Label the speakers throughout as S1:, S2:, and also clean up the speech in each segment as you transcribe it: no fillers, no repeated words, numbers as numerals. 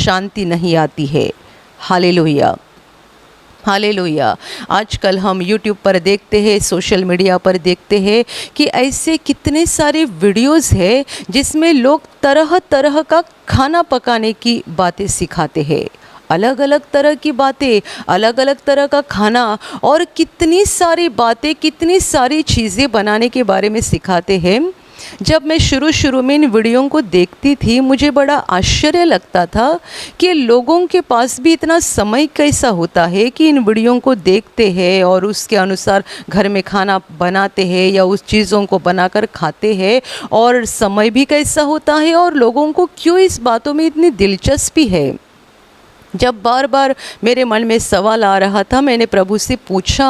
S1: शांति नहीं आती है। Hallelujah, hallelujah. आजकल हम YouTube पर देखते हैं, सोशल मीडिया पर देखते हैं कि ऐसे कितने सारे वीडियोस हैं जिसमें लोग तरह तरह का खाना पकाने की बातें सिखाते हैं। अलग अलग तरह की बातें, अलग अलग तरह का खाना और कितनी सारी बातें, कितनी सारी चीज़ें बनाने के बारे में सिखाते हैं। जब मैं शुरू में इन वीडियो को देखती थी, मुझे बड़ा आश्चर्य लगता था कि लोगों के पास भी इतना समय कैसा होता है कि इन वीडियो को देखते हैं और उसके अनुसार घर में खाना बनाते हैं या उस चीज़ों को बनाकर खाते हैं, और समय भी कैसा होता है और लोगों को क्यों इस बातों में इतनी दिलचस्पी है। जब बार बार मेरे मन में सवाल आ रहा था, मैंने प्रभु से पूछा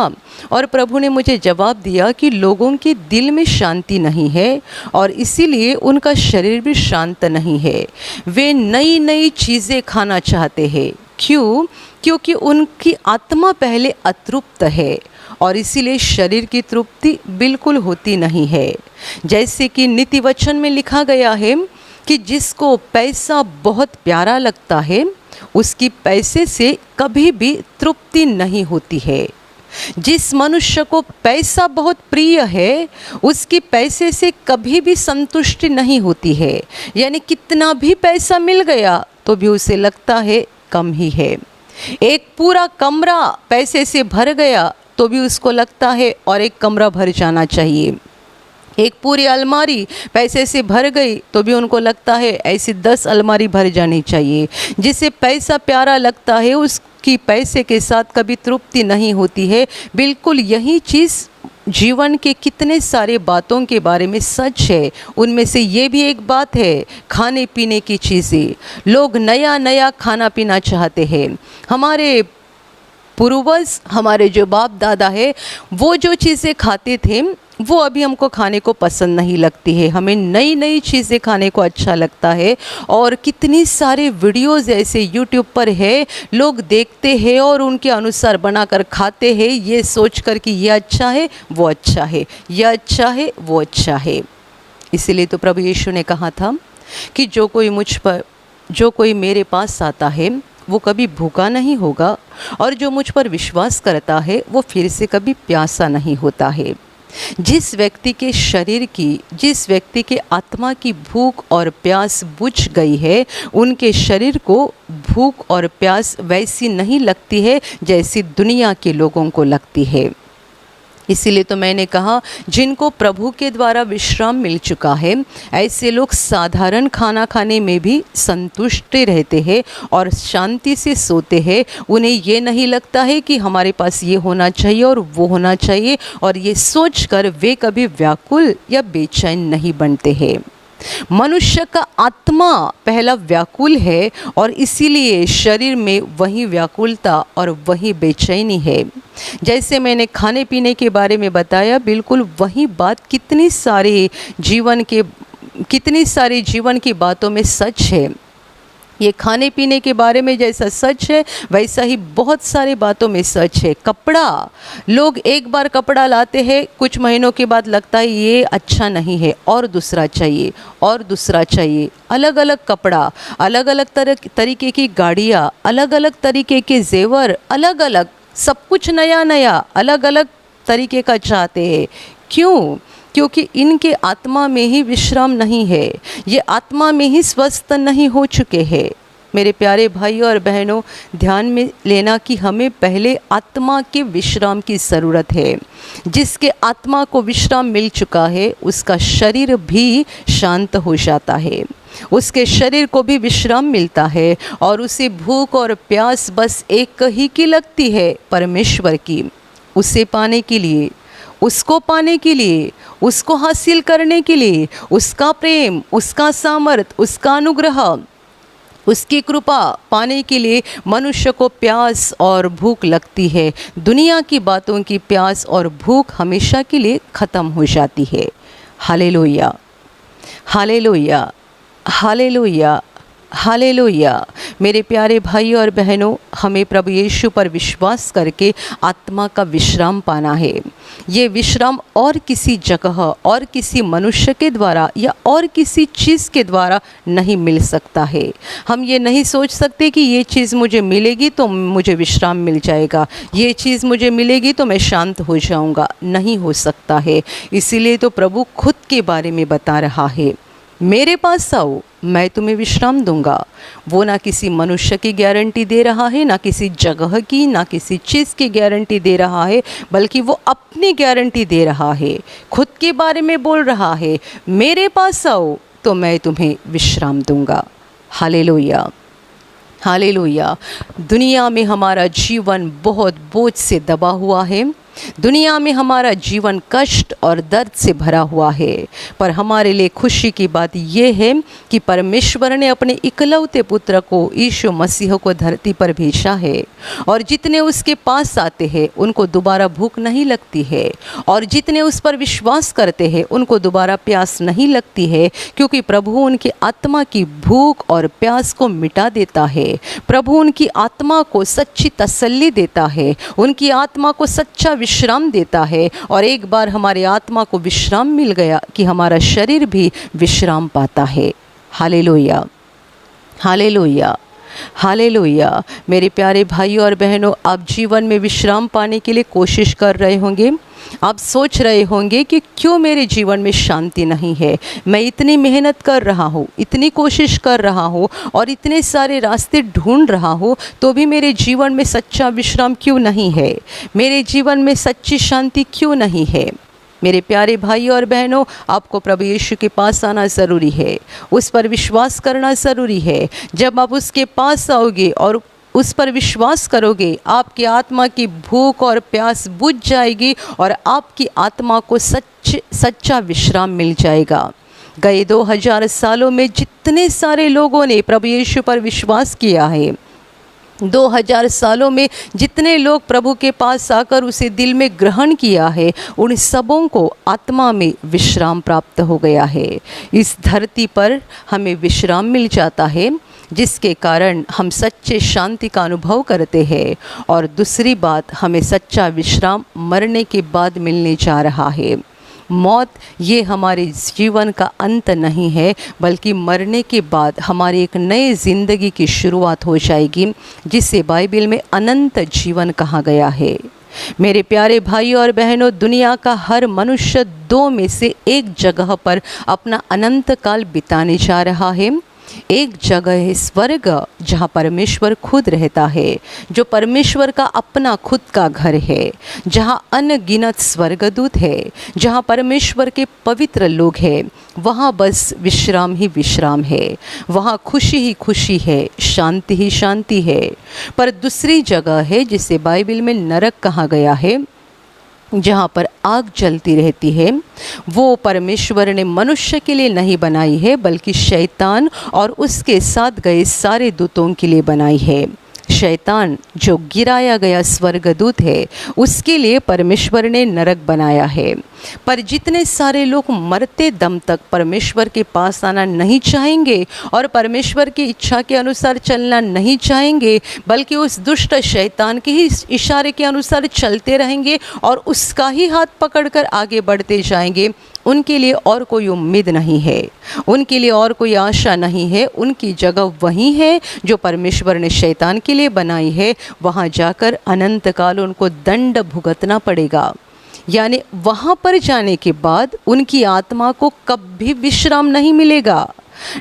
S1: और प्रभु ने मुझे जवाब दिया कि लोगों के दिल में शांति नहीं है और इसीलिए उनका शरीर भी शांत नहीं है। वे नई नई चीज़ें खाना चाहते हैं। क्यों? क्योंकि उनकी आत्मा पहले अतृप्त है और इसीलिए शरीर की तृप्ति बिल्कुल होती नहीं है। जैसे कि नीति वचन में लिखा गया है कि जिसको पैसा बहुत प्यारा लगता है उसकी पैसे से कभी भी तृप्ति नहीं होती है। जिस मनुष्य को पैसा बहुत प्रिय है उसकी पैसे से कभी भी संतुष्टि नहीं होती है। यानी कितना भी पैसा मिल गया तो भी उसे लगता है कम ही है। एक पूरा कमरा पैसे से भर गया तो भी उसको लगता है और एक कमरा भर जाना चाहिए। एक पूरी अलमारी पैसे से भर गई तो भी उनको लगता है ऐसी 10 अलमारी भर जानी चाहिए। जिसे पैसा प्यारा लगता है उसकी पैसे के साथ कभी तृप्ति नहीं होती है। बिल्कुल यही चीज़ जीवन के कितने सारे बातों के बारे में सच है। उनमें से ये भी एक बात है, खाने पीने की चीज़ें। लोग नया नया खाना पीना चाहते हैं। हमारे पूर्वज, हमारे जो बाप दादा है, वो जो चीज़ें खाते थे वो अभी हमको खाने को पसंद नहीं लगती है। हमें नई नई चीज़ें खाने को अच्छा लगता है। और कितनी सारे वीडियोज़ ऐसे YouTube पर है, लोग देखते हैं और उनके अनुसार बनाकर खाते हैं, ये सोचकर कि ये अच्छा है, वो अच्छा है, ये अच्छा है, वो अच्छा है। इसीलिए तो प्रभु यीशु ने कहा था कि जो कोई मेरे पास आता है वो कभी भूखा नहीं होगा और जो मुझ पर विश्वास करता है वो फिर से कभी प्यासा नहीं होता है। जिस व्यक्ति के शरीर की, जिस व्यक्ति के आत्मा की भूख और प्यास बुझ गई है, उनके शरीर को भूख और प्यास वैसी नहीं लगती है जैसी दुनिया के लोगों को लगती है। इसीलिए तो मैंने कहा, जिनको प्रभु के द्वारा विश्राम मिल चुका है ऐसे लोग साधारण खाना खाने में भी संतुष्ट रहते हैं और शांति से सोते हैं। उन्हें ये नहीं लगता है कि हमारे पास ये होना चाहिए और वो होना चाहिए, और ये सोचकर वे कभी व्याकुल या बेचैन नहीं बनते हैं। मनुष्य का आत्मा पहला व्याकुल है और इसीलिए शरीर में वही व्याकुलता और वही बेचैनी है। जैसे मैंने खाने पीने के बारे में बताया, बिल्कुल वही बात कितनी सारी जीवन की बातों में सच है। ये खाने पीने के बारे में जैसा सच है वैसा ही बहुत सारे बातों में सच है। कपड़ा, लोग एक बार कपड़ा लाते हैं, कुछ महीनों के बाद लगता है ये अच्छा नहीं है और दूसरा चाहिए और दूसरा चाहिए। अलग अलग कपड़ा, अलग अलग तरीके की गाड़ियाँ, अलग अलग तरीके के जेवर, अलग अलग सब कुछ नया नया अलग अलग तरीके का चाहते हैं। क्यों? क्योंकि इनके आत्मा में ही विश्राम नहीं है, ये आत्मा में ही स्वस्थ नहीं हो चुके हैं। मेरे प्यारे भाइयों और बहनों, ध्यान में लेना कि हमें पहले आत्मा के विश्राम की ज़रूरत है। जिसके आत्मा को विश्राम मिल चुका है उसका शरीर भी शांत हो जाता है, उसके शरीर को भी विश्राम मिलता है और उसे भूख और प्यास बस एक ही की लगती है, परमेश्वर की। उसे पाने के लिए, उसको पाने के लिए, उसको हासिल करने के लिए, उसका प्रेम, उसका सामर्थ, उसका अनुग्रह, उसकी कृपा पाने के लिए मनुष्य को प्यास और भूख लगती है। दुनिया की बातों की प्यास और भूख हमेशा के लिए ख़त्म हो जाती है। Hallelujah, hallelujah, hallelujah. हालेलुया। मेरे प्यारे भाई और बहनों, हमें प्रभु यीशु पर विश्वास करके आत्मा का विश्राम पाना है। ये विश्राम और किसी जगह और किसी मनुष्य के द्वारा या और किसी चीज़ के द्वारा नहीं मिल सकता है। हम ये नहीं सोच सकते कि ये चीज़ मुझे मिलेगी तो मुझे विश्राम मिल जाएगा, ये चीज़ मुझे मिलेगी तो मैं शांत हो जाऊंगा। नहीं हो सकता है। इसीलिए तो प्रभु खुद के बारे में बता रहा है, मेरे पास आओ, मैं तुम्हें विश्राम दूंगा। वो ना किसी मनुष्य की गारंटी दे रहा है, ना किसी जगह की, ना किसी चीज़ की गारंटी दे रहा है, बल्कि वो अपनी गारंटी दे रहा है। खुद के बारे में बोल रहा है, मेरे पास आओ तो मैं तुम्हें विश्राम दूंगा। Hallelujah, hallelujah. दुनिया में हमारा जीवन बहुत बोझ से दबा हुआ है। दुनिया में हमारा जीवन कष्ट और दर्द से भरा हुआ है, पर हमारे लिए खुशी की बात यह है कि परमेश्वर ने अपने इकलौते पुत्र को यीशु मसीह को धरती पर भेजा है, और जितने उसके पास आते हैं उनको दोबारा भूख नहीं लगती है, और जितने उस पर विश्वास करते हैं उनको दोबारा प्यास नहीं लगती है, क्योंकि प्रभु उनकी आत्मा की भूख और प्यास को मिटा देता है। प्रभु उनकी आत्मा को सच्ची तसल्ली देता है, उनकी आत्मा को सच्चा विश्राम देता है। और एक बार हमारी आत्मा को विश्राम मिल गया कि हमारा शरीर भी विश्राम पाता है। Hallelujah, hallelujah, hallelujah. मेरे प्यारे भाइयों और बहनों, आप जीवन में विश्राम पाने के लिए कोशिश कर रहे होंगे। आप सोच रहे होंगे कि क्यों मेरे जीवन में शांति नहीं है। मैं इतनी मेहनत कर रहा हूँ, इतनी कोशिश कर रहा हूँ और इतने सारे रास्ते ढूंढ रहा हूँ, तो भी मेरे जीवन में सच्चा विश्राम क्यों नहीं है, मेरे जीवन में सच्ची शांति क्यों नहीं है। मेरे प्यारे भाई और बहनों, आपको प्रभु यीशु के पास आना ज़रूरी है, उस पर विश्वास करना ज़रूरी है। जब आप उसके पास आओगे और उस पर विश्वास करोगे, आपकी आत्मा की भूख और प्यास बुझ जाएगी और आपकी आत्मा को सच्चा विश्राम मिल जाएगा। गए 2000 सालों में जितने सारे लोगों ने प्रभु यीशु पर विश्वास किया है, 2000 सालों में जितने लोग प्रभु के पास आकर उसे दिल में ग्रहण किया है, उन सबों को आत्मा में विश्राम प्राप्त हो गया है। इस धरती पर हमें विश्राम मिल जाता है, जिसके कारण हम सच्चे शांति का अनुभव करते हैं। और दूसरी बात, हमें सच्चा विश्राम मरने के बाद मिलने जा रहा है। मौत ये हमारे जीवन का अंत नहीं है, बल्कि मरने के बाद हमारी एक नई ज़िंदगी की शुरुआत हो जाएगी, जिसे बाइबल में अनंत जीवन कहा गया है। मेरे प्यारे भाई और बहनों, दुनिया का हर मनुष्य दो में से एक जगह पर अपना अनंत काल बिताने जा रहा है। एक जगह है स्वर्ग, जहाँ परमेश्वर खुद रहता है, जो परमेश्वर का अपना खुद का घर है, जहाँ अनगिनत स्वर्गदूत है, जहाँ परमेश्वर के पवित्र लोग हैं। वहाँ बस विश्राम ही विश्राम है, वहाँ खुशी ही खुशी है, शांति ही शांति है। पर दूसरी जगह है जिसे बाइबल में नरक कहा गया है, जहाँ पर आग जलती रहती है। वो परमेश्वर ने मनुष्य के लिए नहीं बनाई है, बल्कि शैतान और उसके साथ गए सारे दूतों के लिए बनाई है। शैतान जो गिराया गया स्वर्गदूत है, उसके लिए परमेश्वर ने नरक बनाया है। पर जितने सारे लोग मरते दम तक परमेश्वर के पास आना नहीं चाहेंगे और परमेश्वर की इच्छा के अनुसार चलना नहीं चाहेंगे, बल्कि उस दुष्ट शैतान के ही इशारे के अनुसार चलते रहेंगे और उसका ही हाथ पकड़कर आगे बढ़ते जाएंगे, उनके लिए और कोई उम्मीद नहीं है, उनके लिए और कोई आशा नहीं है। उनकी जगह वही है जो परमेश्वर ने शैतान के लिए बनाई है। वहाँ जाकर अनंत काल उनको दंड भुगतना पड़ेगा। यानी वहाँ पर जाने के बाद उनकी आत्मा को कभी विश्राम नहीं मिलेगा।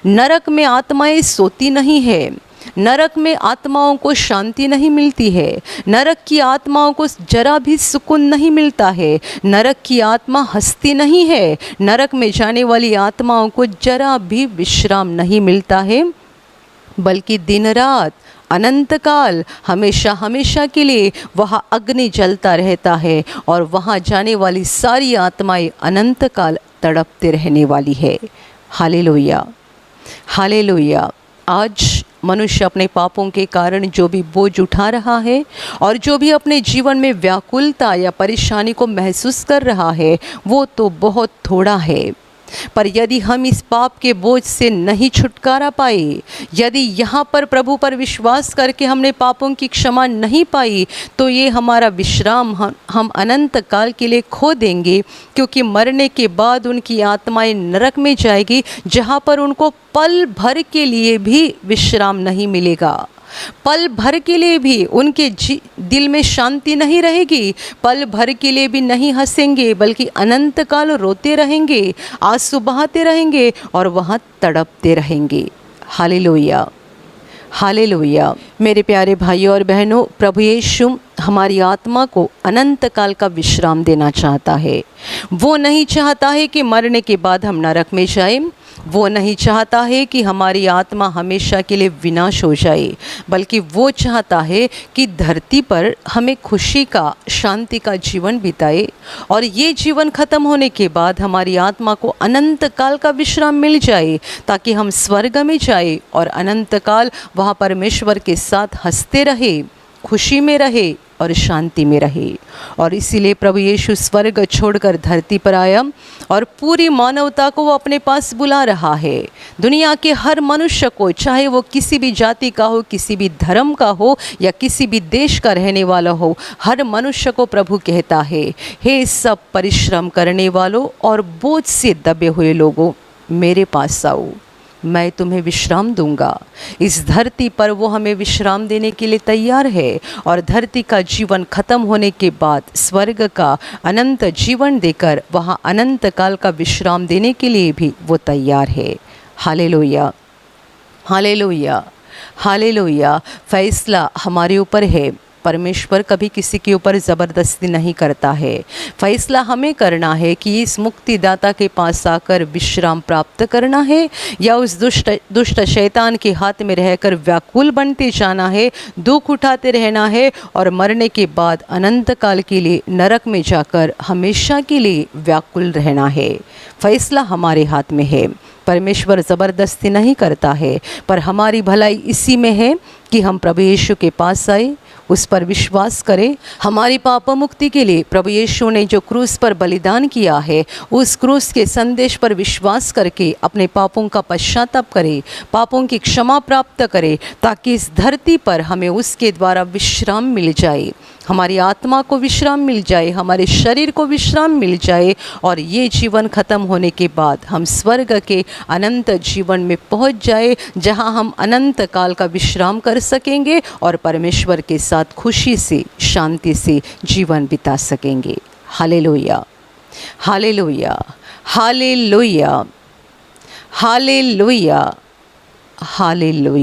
S1: नरक में आत्माएं सोती नहीं है, नरक में आत्माओं को शांति नहीं मिलती है, नरक की आत्माओं को जरा भी सुकून नहीं मिलता है, नरक की आत्मा हंसती नहीं है, नरक में जाने वाली आत्माओं को जरा भी विश्राम नहीं मिलता है, बल्कि दिन रात अनंत काल हमेशा हमेशा के लिए वहाँ अग्नि जलता रहता है और वहाँ जाने वाली सारी आत्माएं अनंत काल तड़पते रहने वाली है। Hallelujah, hallelujah. आज मनुष्य अपने पापों के कारण जो भी बोझ उठा रहा है और जो भी अपने जीवन में व्याकुलता या परेशानी को महसूस कर रहा है, वो तो बहुत थोड़ा है। पर यदि हम इस पाप के बोझ से नहीं छुटकारा पाए, यदि यहाँ पर प्रभु पर विश्वास करके हमने पापों की क्षमा नहीं पाई, तो ये हमारा विश्राम हम अनंत काल के लिए खो देंगे, क्योंकि मरने के बाद उनकी आत्माएं नरक में जाएगी, जहाँ पर उनको पल भर के लिए भी विश्राम नहीं मिलेगा। पल भर के लिए भी उनके दिल में शांति नहीं रहेगी, पल भर के लिए भी नहीं हंसेंगे, बल्कि अनंत काल रोते रहेंगे, आंसू बहाते रहेंगे और वहाँ तड़पते रहेंगे। Hallelujah, hallelujah. मेरे प्यारे भाइयों और बहनों, प्रभु यीशु हमारी आत्मा को अनंत काल का विश्राम देना चाहता है। वो नहीं चाहता है कि मरने के बाद हम नरक में जाएं, वो नहीं चाहता है कि हमारी आत्मा हमेशा के लिए विनाश हो जाए, बल्कि वो चाहता है कि धरती पर हमें खुशी का, शांति का जीवन बिताए, और ये जीवन खत्म होने के बाद हमारी आत्मा को अनंत काल का विश्राम मिल जाए, ताकि हम स्वर्ग में जाए और अनंत काल वहाँ परमेश्वर के साथ हंसते रहे, खुशी में रहे और शांति में रहे। और इसीलिए प्रभु यीशु स्वर्ग छोड़कर धरती पर आया और पूरी मानवता को वो अपने पास बुला रहा है। दुनिया के हर मनुष्य को, चाहे वो किसी भी जाति का हो, किसी भी धर्म का हो या किसी भी देश का रहने वाला हो, हर मनुष्य को प्रभु कहता है, हे सब परिश्रम करने वालों और बोझ से दबे हुए लोगों, मेरे पास आओ, मैं तुम्हें विश्राम दूंगा। इस धरती पर वो हमें विश्राम देने के लिए तैयार है, और धरती का जीवन खत्म होने के बाद स्वर्ग का अनंत जीवन देकर वहाँ अनंत काल का विश्राम देने के लिए भी वो तैयार है। Hallelujah, hallelujah, hallelujah. फैसला हमारे ऊपर है। परमेश्वर कभी किसी के ऊपर ज़बरदस्ती नहीं करता है। फैसला हमें करना है कि इस मुक्तिदाता के पास आकर विश्राम प्राप्त करना है, या उस दुष्ट शैतान के हाथ में रहकर व्याकुल बनते जाना है, दुख उठाते रहना है और मरने के बाद अनंत काल के लिए नरक में जाकर हमेशा के लिए व्याकुल रहना है। फैसला हमारे हाथ में है। परमेश्वर ज़बरदस्ती नहीं करता है, पर हमारी भलाई इसी में है कि हम प्रभु यीशु के पास आए, उस पर विश्वास करें। हमारी पाप मुक्ति के लिए प्रभु यीशु ने जो क्रूस पर बलिदान किया है, उस क्रूस के संदेश पर विश्वास करके अपने पापों का पश्चाताप करें, पापों की क्षमा प्राप्त करें, ताकि इस धरती पर हमें उसके द्वारा विश्राम मिल जाए, हमारी आत्मा को विश्राम मिल जाए, हमारे शरीर को विश्राम मिल जाए, और ये जीवन खत्म होने के बाद हम स्वर्ग के अनंत जीवन में पहुंच जाए, जहां हम अनंत काल का विश्राम कर सकेंगे और परमेश्वर के साथ खुशी से, शांति से जीवन बिता सकेंगे। Hallelujah, hallelujah, hallelujah, hallelujah, hallelujah.